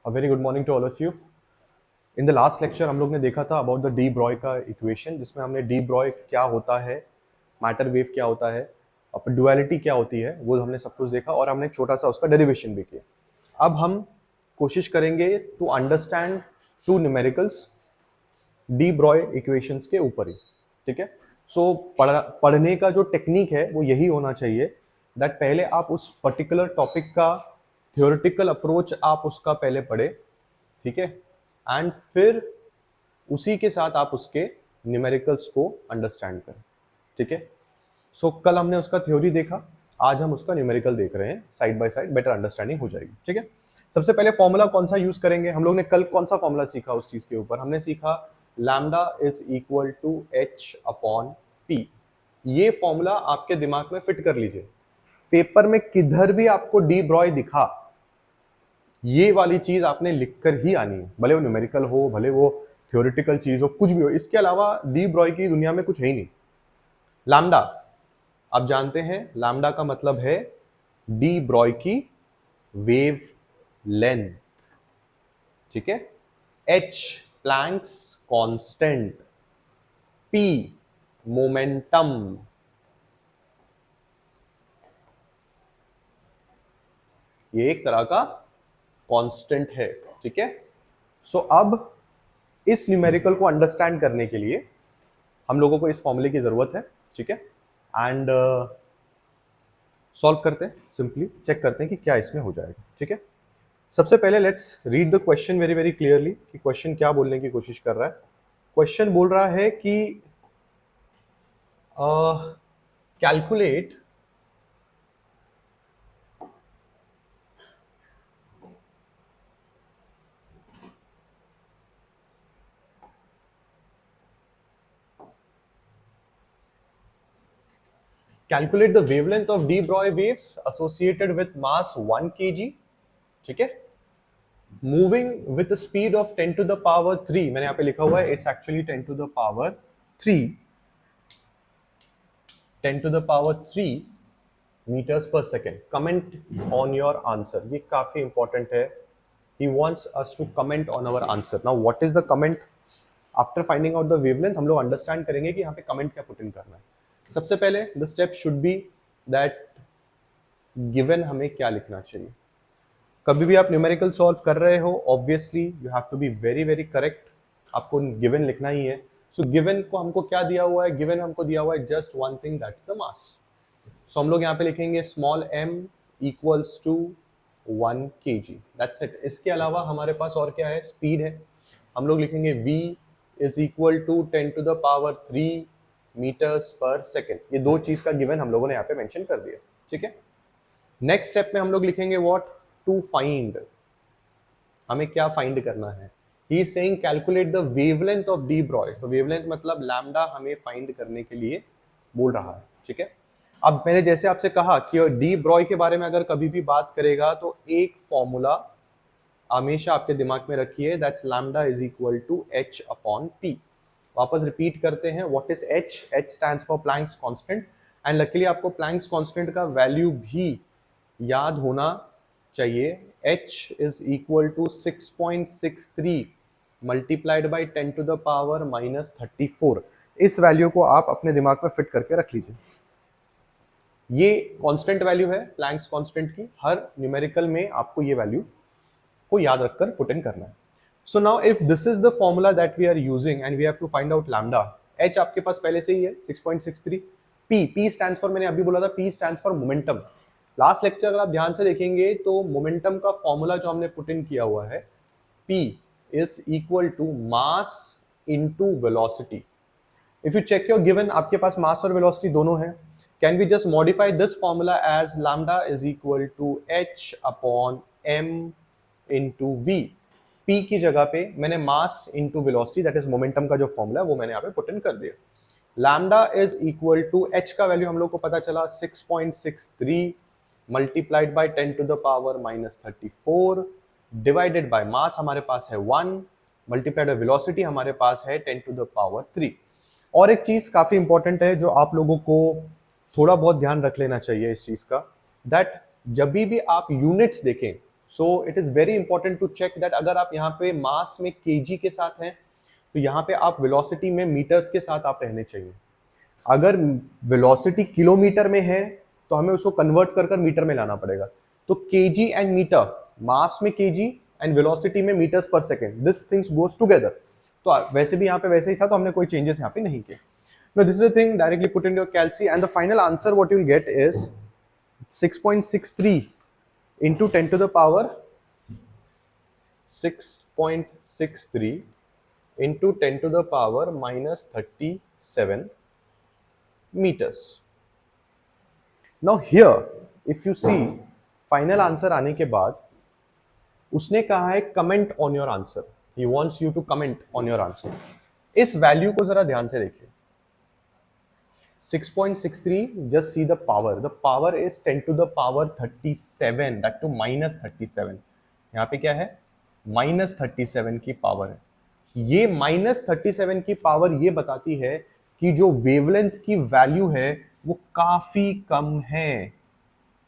A very good morning to all of you. In the last lecture हम लोग ने देखा था about the de Broglie का equation, जिसमें हमने de Broglie क्या होता है, मैटर वेव क्या होता है, डुअलिटी क्या होती है, वो हमने सब कुछ देखा और हमने एक छोटा सा उसका डेरिवेशन भी किया. अब हम कोशिश करेंगे to understand to numericals de Broglie equations के ऊपर ही. ठीक है. सो पढ़ने का जो टेक्निक है वो यही होना चाहिए दैट पहले आप उस पर्टिकुलर टॉपिक का थ्योरेटिकल अप्रोच आप उसका पहले पढ़े. ठीक है. एंड फिर उसी के साथ आप उसके न्यूमेरिकल्स को अंडरस्टैंड करें. ठीक है. सो कल हमने उसका थ्योरी देखा, आज हम उसका न्यूमेरिकल देख रहे हैं. Side by side better understanding हो जाएगी. ठीक है. सबसे पहले फॉर्मूला कौन सा यूज करेंगे हम लोग ने कल? कौन सा फॉर्मूला सीखा उस चीज के ऊपर? हमने सीखा lambda is equal to h upon p. ये फॉर्मूला आपके दिमाग में फिट कर लीजिए. पेपर में किधर भी आपको डी ब्रॉय दिखा, ये वाली चीज आपने लिखकर ही आनी है, भले वो न्यूमेरिकल हो, भले वो थ्योरेटिकल चीज हो, कुछ भी हो. इसके अलावा डी ब्रॉय की दुनिया में कुछ है ही नहीं. लैम्डा आप जानते हैं, लैम्डा का मतलब है डी ब्रॉय की वेव लेंथ. ठीक है. h Planck's constant, p momentum, ये एक तरह का कांस्टेंट है. ठीक है. सो अब इस न्यूमेरिकल को अंडरस्टैंड करने के लिए हम लोगों को इस फॉर्मूले की जरूरत है. ठीक है. एंड सॉल्व करते हैं, सिंपली चेक करते हैं कि क्या इसमें हो जाएगा. ठीक है. सबसे पहले let's read the question very very clearly कि क्वेश्चन क्या बोलने की कोशिश कर रहा है. क्वेश्चन बोल रहा है कि calculate calculate the wavelength of de Broglie waves associated with mass 1 kg. ठीक है. moving with the speed of 10 to the power 3, मैंने यहाँ पे लिखा हुआ है it's actually 10 to the power 3 meters per second. comment on your answer. ये काफी important है. he wants us to comment on our answer. now what is the comment? after finding out the wavelength हम लोग understand करेंगे कि यहाँ पे comment क्या put in करना है. सबसे पहले the step should be that given हमें क्या लिखना चाहिए. कभी भी आप न्यूमेरिकल सॉल्व कर रहे हो, obviously you have to be very very correct. आपको गिवन लिखना ही है. सो गिवन को हमको क्या दिया हुआ है? गिवन हमको दिया हुआ है just one thing, that's the mass. So हम लोग यहाँ पे लिखेंगे small m equals to 1 kg. That's it. इसके अलावा हमारे पास और क्या है? स्पीड है. हम लोग लिखेंगे v is equal to 10 to the power 3 metres पर सेकेंड. ये दो चीज का गिवन हम लोगों ने यहाँ पे मेंशन कर दिया. ठीक है. नेक्स्ट स्टेप में हम लोग लिखेंगे व्हाट? To find. हमें क्या फाइंड करना है? He is saying calculate the wavelength of D Broglie. तो वेवलेंथ मतलब लैम्डा हमें फाइंड करने के लिए बोल रहा है. ठीक है. अब मैंने जैसे आपसे कहा कि डी ब्रॉय के बारे में अगर कभी भी बात करेगा तो एक फॉर्मूला हमेशा आपके दिमाग में रखिए, that's lambda is equal to h upon p. वापस रिपीट करते हैं. What is h? h stands for Planck's constant. And luckily आपको प्लैंक्स कांस्टेंट का वैल्यू भी याद होना चाहिए. h is equal to 6.63 multiplied by 10 to the power minus 34. इस वैल्यू को आप अपने दिमाग में फिट करके रख लीजिए. ये कांस्टेंट वैल्यू है प्लैंक्स कांस्टेंट की. हर न्यूमेरिकल में आपको ये वैल्यू को याद रखकर पुट इन करना है. So now if this is the formula that we are using and we have to find out lambda, h आपके पास पहले से ही है 6.63. p stands for, मैंने अभी बोला था p stands for momentum. Last lecture अगर आप ध्यान से देखेंगे तो मोमेंटम का फॉर्मूला जो हमने पुट इन किया हुआ है, p is equal to mass into velocity. if you check your given, आपके पास mass और velocity दोनों है. can we just modify this formula as lambda is equal to h upon m into v. p की जगह पे मैंने mass into velocity, that is momentum का जो फॉर्मूला है वो मैंने यहाँ पे पुट इन कर दिया. Lambda is equal to h का वैल्यू हम लोग को पता चला 6.63 multiplied by 10 to the power minus 34 divided by mass हमारे पास है 1 मल्टीप्लाइड बाय वेलोसिटी हमारे पास है 10 टू द पावर 3. और एक चीज काफी इंपॉर्टेंट है जो आप लोगों को थोड़ा बहुत ध्यान रख लेना चाहिए इस चीज का, दैट जब भी आप यूनिट्स देखें so it is very important to check that अगर आप यहाँ पे मास में केजी के साथ हैं तो यहाँ पे आप वेलोसिटी में मीटर्स के साथ आप रहने चाहिए। अगर वेलोसिटी किलोमीटर में है तो हमें उसको कन्वर्ट कर कर मीटर में लाना पड़ेगा। तो केजी एंड मीटर, मास में केजी एंड वेलोसिटी में मीटर्स पर second, this things goes together. तो वैसे भी यहाँ पे वैसे ही था, तो हमने कोई चेंजेस यहाँ पे नहीं किए। Now this is the thing, directly put in your calci, and the final answer what you will get is 6.63 into 10 to the power 6.63 into 10 to the power minus 37 meters. Now here if you see final answer आने के बाद उसने कहा है comment on your answer, he wants you to comment on your answer। इस value को जरा ध्यान से देखिए, 6.63, just see the power is 10 to the power 37, that to minus 37। यहाँ पे क्या है, minus 37 की पावर है। ये minus 37 की पावर ये बताती है कि जो वेवलेंथ की वैल्यू है वो काफी कम है।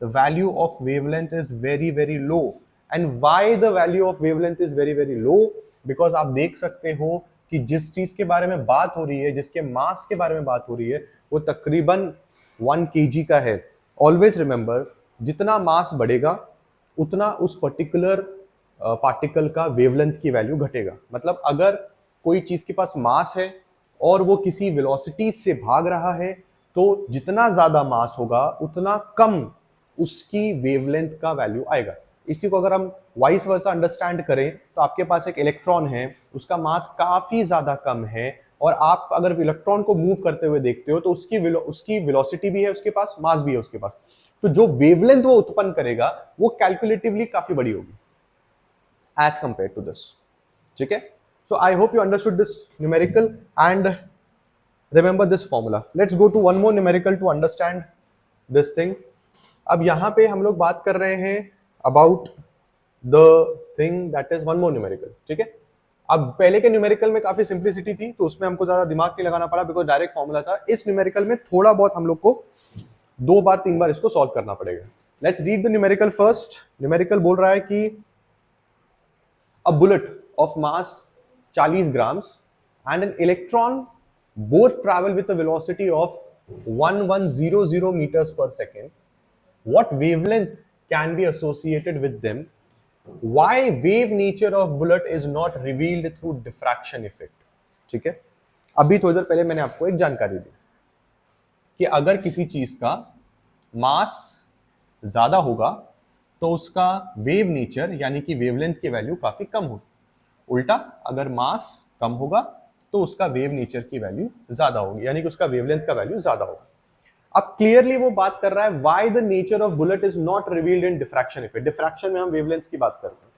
The value of wavelength is very very low, and why the value of wavelength is very very low? Because आप देख सकते हो कि जिस चीज के बारे में बात हो रही है, जिसके मास के बारे में बात हो रही है, वो तकरीबन 1 kg का है। ऑलवेज रिमेंबर, जितना मास बढ़ेगा उतना उस पर्टिकुलर पार्टिकल का वेवलेंथ की वैल्यू घटेगा। मतलब अगर कोई चीज के पास मास है और वो किसी वेलोसिटी से भाग रहा है तो जितना ज्यादा मास होगा उतना कम उसकी वेवलेंथ का वैल्यू आएगा। इसी को अगर हम वाइस वर्सा अंडरस्टैंड करें तो आपके पास एक इलेक्ट्रॉन है, उसका मास काफी ज्यादा कम है, और आप अगर इलेक्ट्रॉन को मूव करते हुए देखते हो तो उसकी वेलोसिटी भी है उसके पास, मास भी है उसके पास, तो जो वेवलेंथ वो उत्पन्न करेगा वो कैलकुलेटिवली काफी बड़ी होगी एज कंपेयर टू दिस। ठीक है, so I hope you understood this numerical and remember this formula. Let's go to one more numerical to understand this thing. अब यहां पे हम लोग बात कर रहे हैं about the thing that is one more numerical. ठीक है, अब पहले के न्यूमेरिकल में काफी सिंप्लिसिटी थी तो उसमें हमको ज्यादा दिमाग नहीं लगाना पड़ा बिकॉज डायरेक्ट फॉर्मूला था। इस न्यूमेरिकल में थोड़ा बहुत हम लोग को 2 बार 3 बार इसको सॉल्व करना पड़ेगा। Let's read the numerical first. Numerical बोल रहा है कि a bullet of mass 40 grams and an electron both travel with a velocity of 1100 meters per second. What wavelength can be associated with them? Why wave nature of bullet is not revealed through diffraction effect? ठीक है, अभी थोड़ी देर पहले मैंने आपको एक जानकारी दी कि अगर किसी चीज का मास ज्यादा होगा तो उसका वेव नेचर यानी कि वेवलेंथ की वैल्यू काफी कम होगी। उल्टा अगर मास कम होगा तो उसका वेव नेचर की वैल्यू ज्यादा होगी, यानी कि उसका वेवलेंथ का वैल्यू ज्यादा होगा। अब क्लियरली वो बात कर रहा है why the nature of bullet is not revealed in diffraction effect. Diffraction में हम वेवलेंथ की बात करते हैं,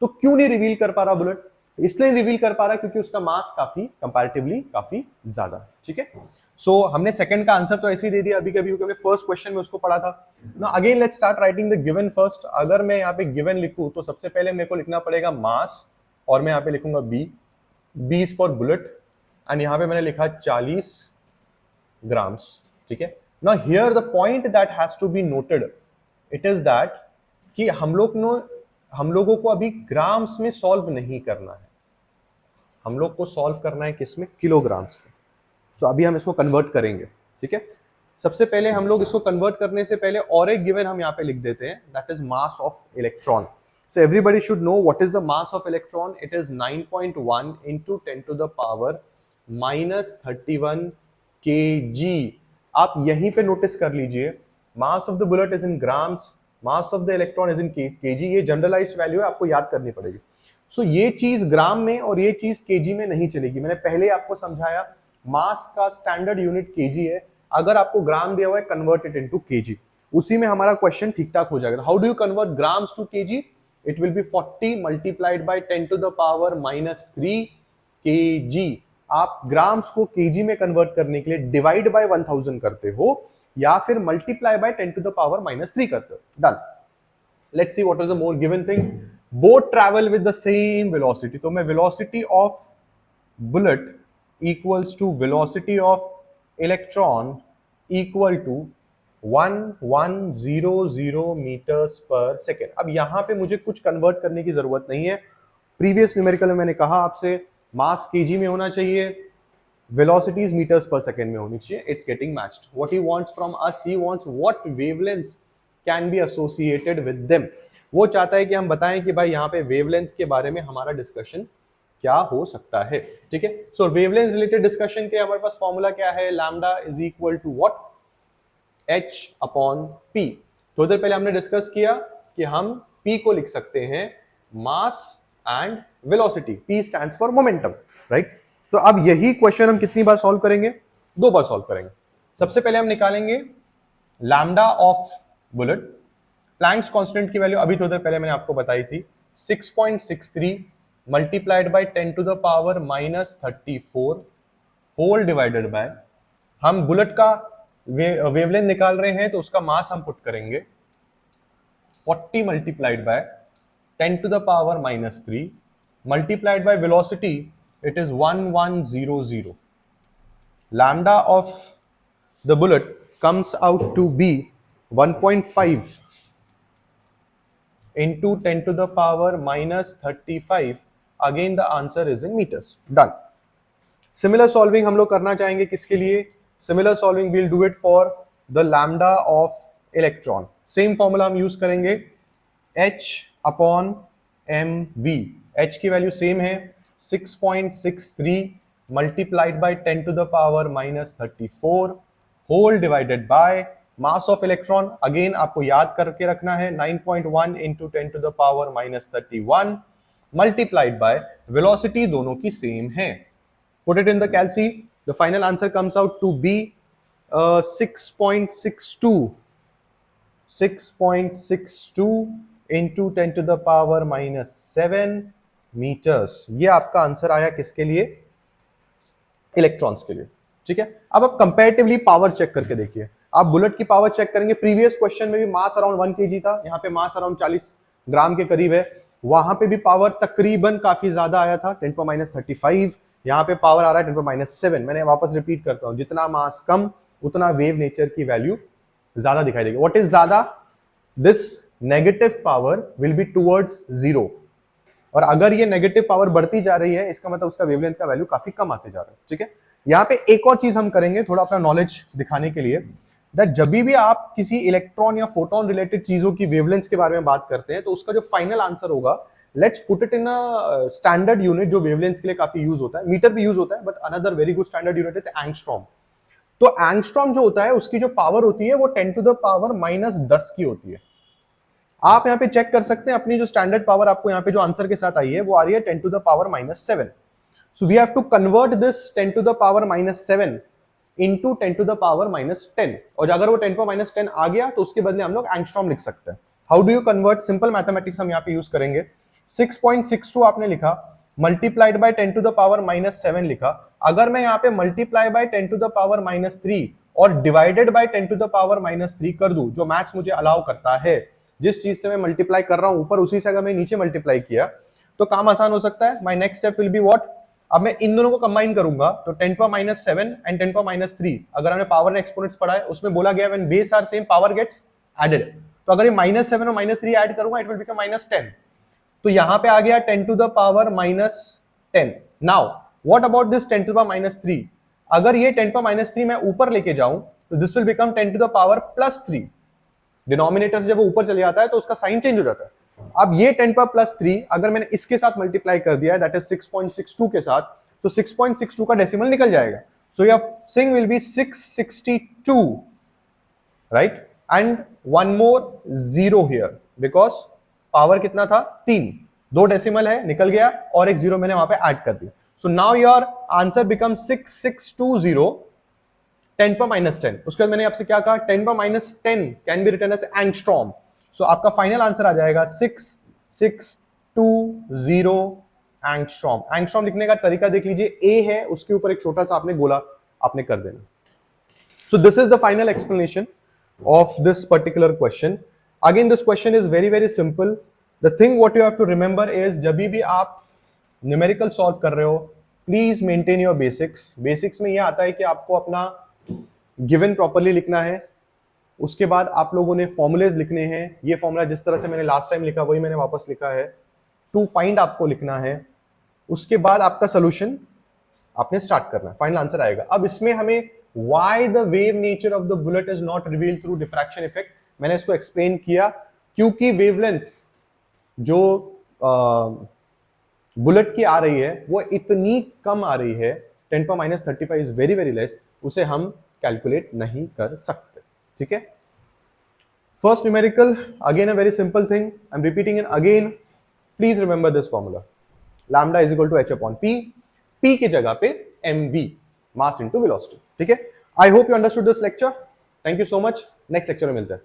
तो क्यों नहीं रिवील कर पा रहा बुलेट? इसलिए रिवील कर पा रहा है क्योंकि उसका मास काफी कंपैरेटिवली काफी ज्यादा है। ठीक है, सो हमने सेकंड का आंसर तो ऐसे ही दे दिया अभी कभी, क्योंकि हमने फर्स्ट क्वेश्चन में उसको पढ़ा था ना। Again let's start writing the given first. अगर मैं यहाँ पे गिवन लिखूं तो सबसे पहले मेरे को लिखना पड़ेगा मास, और मैं यहाँ पे लिखूंगा B is for bullet, and यहाँ पे मैंने लिखा 40 ग्राम्स। ठीक है, now here the point that has to be noted it is that कि हम लोगों को अभी ग्राम्स में सॉल्व नहीं करना है, हम लोग को सॉल्व करना है किसमें? किलोग्राम्स में। तो अभी हम इसको कन्वर्ट करेंगे। ठीक है, सबसे पहले हम लोग इसको कन्वर्ट करने से पहले और एक गिवन हम यहाँ पे लिख देते हैं, that is mass of electron. So everybody should know what is the mass of electron. It is 9.1 into 10 to the power -31 kg। आप यहीं पे नोटिस कर लीजिए, mass of the bullet is in grams, mass of the electron is in KG. ये generalised value है, आपको याद करनी पड़ेगी। सो ये चीज ग्राम में और ये चीज केजी में नहीं चलेगी। मैंने पहले आपको समझाया मास का स्टैंडर्ड यूनिट केजी है, अगर आपको ग्राम दिया हुआ है कन्वर्ट इट इनटू केजी, उसी में हमारा क्वेश्चन ठीक ठाक हो जाएगा। How do you convert grams to KG? It will be 40 multiplied by 10 to the power -3 kg। आप ग्राम्स को केजी में कन्वर्ट करने के लिए डिवाइड बाय 1000 करते हो या फिर multiply by 10 to the power -3 करते हो। Done. Let's see what is the more given thing. Both travel with the same velocity. तो मैं velocity of bullet equals to velocity of electron equal to 1100 metres पर second. अब यहां पे मुझे कुछ कन्वर्ट करने की जरूरत नहीं है। प्रीवियस न्यूमेरिकल में मैंने कहा आपसे मास केजी में होना चाहिए, वेलोसिटीज मीटर्स पर सेकेंड में होनी चाहिए। It's getting matched. What he wants from us, he wants what wavelengths can be associated with them. वो चाहता है कि हम बताएं कि भाई यहाँ पे वेवलेंथ के बारे में हमारा डिस्कशन क्या हो सकता है। ठीक है, सो वेवलेंथ रिलेटेड डिस्कशन के हमारे पास फॉर्मूला क्या है, lambda is equal to what, h upon p। थोड़ी देर पहले हमने डिस्कस किया कि हम p को लिख सकते हैं mass and velocity, p stands for momentum, right. तो अब यही क्वेश्चन हम कितनी बार सॉल्व करेंगे, 2 बार सॉल्व करेंगे। सबसे पहले हम निकालेंगे lambda of bullet. Planck's constant की वैल्यू अभी थोड़ी देर पहले मैंने आपको बताई थी, 6.63 multiplied by 10 to the power -34 whole divided by, हम बुलेट का वेवलेंथ निकाल रहे हैं तो उसका मास हम पुट करेंगे 40 multiplied by 10 to the power -3 multiplied by velocity, it is 1100। Lambda of the bullet comes out to be 1.5 into 10 to the power -35. Again the answer is in meters. Done. Similar solving हम लोग करना चाहेंगे किसके लिए, similar solving we'll do it for the lambda of electron. Same formula हम use करेंगे, h upon mv। h की value same है 6.63 multiplied by 10 to the power -34 whole divided by mass of electron, again आपको याद करके रखना है 9.1 into 10 to the power -31 multiplied by velocity, दोनों की सेम है। Put it in the calci, the final answer comes out to be 6.62 into 10 to the power -7 metres. ये आपका आंसर आया किसके लिए, इलेक्ट्रॉन्स के लिए। ठीक है, अब आप कंपैरेटिवली पावर चेक करके देखिए। आप बुलेट की पावर चेक करेंगे, प्रीवियस क्वेश्चन में भी मास अराउंड 1 kg था, यहाँ पे मास अराउंड 40 ग्राम के करीब है। वहां पे भी पावर तकरीबन काफी ज्यादा आया था 10⁻35, यहाँ पे पावर आ रहा है 10⁻7। मैंने वापस रिपीट करता हूँ, जितना मास कम उतना वेव नेचर की वैल्यू ज्यादा दिखाई देगी। व्हाट इज ज्यादा, this negative power will be towards 0, और अगर ये नेगेटिव पावर बढ़ती जा रही है इसका मतलब उसका वेवलेंथ का वैल्यू काफी कम आते जा रहा है। ठीक है, यहाँ पे एक और चीज हम करेंगे थोड़ा अपना नॉलेज दिखाने के लिए, दैट जब भी आप किसी इलेक्ट्रॉन या फोटोन रिलेटेड चीजों की वेवलेंथ के बारे में बात करते हैं तो उसका जो फाइनल आंसर होगा, let's put it in a standard unit जो वेवलेंथ के लिए काफी यूज होता है, मीटर भी यूज होता है, but another very good standard unit is angstrom. तो एंगस्ट्रॉम जो होता है उसकी जो पावर होती है वो 10 टू द पावर -10 की होती है। आप यहाँ पे चेक कर सकते हैं, अपनी जो स्टैंडर्ड पावर आपको यहाँ पे जो आंसर के साथ आई है वो आ रही है 10 to the power -7। So we have to convert this 10 to the power -7 into 10 to the power -10, और अगर वो 10 पर -10 आ गया तो उसके बदले हम लोग एंगस्ट्रॉम लिख सकते हैं। How do you convert, simple mathematics हम यहाँ पे यूज करेंगे। 6.62 आपने लिखा, multiplied by 10 to the power -7 लिखा। अगर मैं यहाँ पे multiply by 10 to the power -3 और divided by 10 to the power -3 कर दूं, जो मैथ्स मुझे अलाउ करता है, जिस चीज से मैं मल्टीप्लाई कर रहा हूं ऊपर उसी से अगर मैं नीचे मल्टीप्लाई किया तो काम आसान हो सकता है। My next step will be what, अब मैं इन दोनों को कंबाइन करूंगा तो 10 पर -7 एंड 10 पर -3, अगर हमने पावर एंड एक्सपोनेंट्स पढ़ा है उसमें बोला गया when base are same power gets added, तो अगर ये -7 और -3 ऐड करूंगा इट विल बिकम -10, तो यहां पे आ गया 10 to the power -10। Now what about this 10 to the power -3, अगर ये 10 पर -3 मैं ऊपर लेके जाऊं तो this will become 10 to the power +3। Denominator से जब वो ऊपर चले जाता है तो उसका साइन चेंज हो जाता है। अब ये 10 पर +3 अगर मैंने इसके साथ मल्टीप्लाई कर दिया दैट इज 6.62 के साथ, तो 6.62 का डेसिमल निकल जाएगा। So your sing will be 662, right, and one more 0 here because power कितना था 3, 2 डेसिमल है निकल गया और एक 0 मैंने वहां पे ऐड कर दिया। So now your answer become 6620 10 पर -10। उसके बाद मैंने आपसे क्या कहा, 10 पर -10 can be written as angstrom. So आपका फाइनल आंसर आ जाएगा 6620 एंगस्ट्रॉम। एंगस्ट्रॉम लिखने का तरीका देख लीजिए, ए है उसके ऊपर एक छोटा सा आपने गोला आपने कर देना। So this is the final explanation of this particular question. Again this question is very very simple. The thing what you have to remember is जब भी आप न्यूमेरिकल सॉल्व कर रहे हो please maintain your basics. Basics में यह आता है कि आपको अपना गिवन प्रॉपरली लिखना है, उसके बाद आप लोगों ने फॉर्मुलेज लिखने हैं, ये फॉर्मूला जिस तरह से मैंने लास्ट टाइम लिखा वही मैंने वापस लिखा है, टू फाइंड आपको लिखना है, उसके बाद आपका सोल्यूशन आपने स्टार्ट करना है, फाइनल आंसर आएगा। अब इसमें हमें why the wave nature of the bullet is not revealed through diffraction effect, मैंने इसको एक्सप्लेन किया, क्योंकि वेवलेंथ जो बुलेट की आ रही है वो इतनी कम आ रही है, 10⁻35 इज वेरी वेरी लेस, उसे हम कैलकुलेट नहीं कर सकते, ठीक है। First numerical, again a very simple thing, I am repeating it again, please remember this formula, lambda is equal to h upon p, p की जगह पे mv, मास इनटू वेलोसिटी, ठीक है। आई hope you understood this lecture, thank you so much, next lecture में मिलते हैं।